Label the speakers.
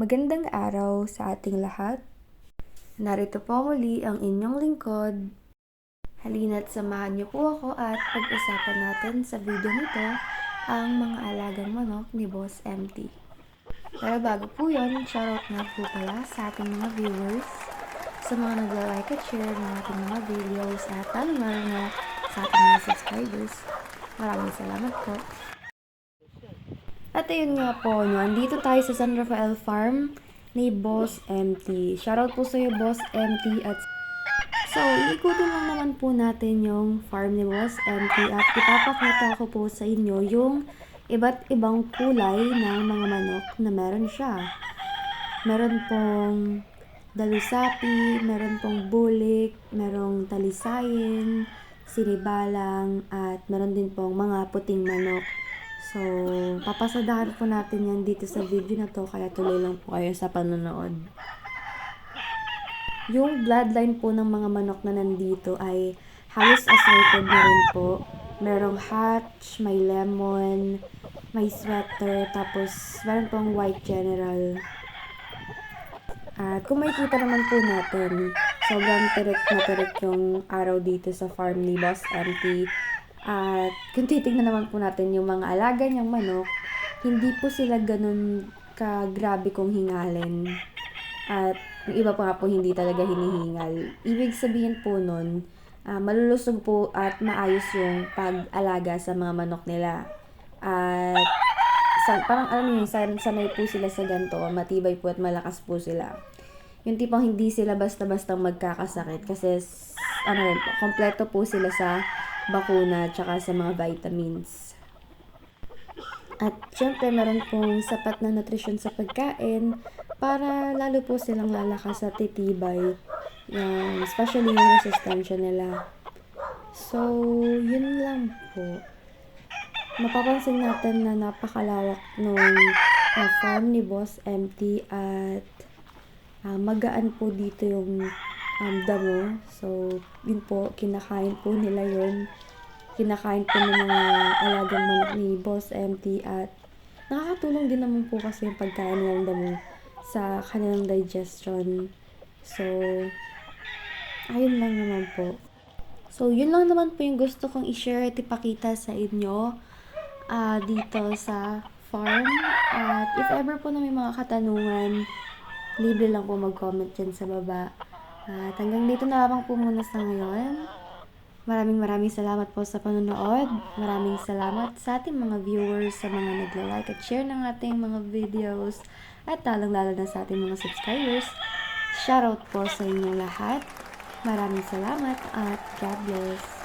Speaker 1: Magandang araw sa ating lahat. Narito po muli ang inyong lingkod. Halina't samahan niyo po ako at pag-usapan natin sa video nito ang mga alagang manok ni Boss MT. Pero bago po yun, shoutout nga po pala sa ating mga viewers, sa mga nagla-like at share ng ating mga videos at lalo na sa ating mga subscribers. Maraming salamat po. At ayun nga po, no, andito tayo sa San Rafael Farm ni Boss MT. Shoutout po sa'yo, Boss MT. At so, iikutin lang naman po natin yung farm ni Boss MT at ipapakita ko po sa inyo yung iba't ibang kulay ng mga manok na meron siya. Meron pong dalusapi, meron pong bulik, merong talisayin, sinibalang, at meron din pong mga puting manok. So, papasadahan po natin yan dito sa video na to, kaya tuloy lang po kayo sa panonood. Yung bloodline po ng mga manok na nandito ay halos assorted na rin po. Merong hatch, may lemon, may sweater, tapos meron pong white general. At kung makikita naman po natin, sobrang tirik na tirik yung araw dito sa farm ni Boss MT. At kung titignan naman po natin yung mga alaga niyang manok, hindi po sila ganun ka-grabe kong hingalin. At yung iba pa nga po hindi talaga hinihingal. Ibig sabihin po nun, malulusog po at maayos yung pag-alaga sa mga manok nila. At parang alam niyo, sanay po sila sa ganito, matibay po at malakas po sila. Yung tipong hindi sila basta-basta magkakasakit kasi kompleto po sila sa bakuna tsaka sa mga vitamins. At syempre meron pong sapat na nutrisyon sa pagkain para lalo po silang lalakas at titibay, especially yung resistensya nila. So, yun lang po. Mapapansin natin na napakalawak nung farm ni Boss MT at magaan po dito yung damo. So, yun po, kinakain po nila yun. Kinakain po ng mga alagang manok ni Boss MT at nakakatulong din naman po kasi yung pagkain ng damo sa kanilang digestion. So, ayun lang naman po. So, yun lang naman po yung gusto kong i-share at ipakita sa inyo dito sa farm. At if ever po na may mga katanungan, libre lang po mag-comment dyan sa baba. At hanggang dito na lamang po muna sa ngayon. Maraming salamat po sa panonood. Maraming salamat sa ating mga viewers, sa mga nagla-like at share ng ating mga videos. At lalong-lalo na sa ating mga subscribers. Shoutout po sa inyong lahat. Maraming salamat at God bless.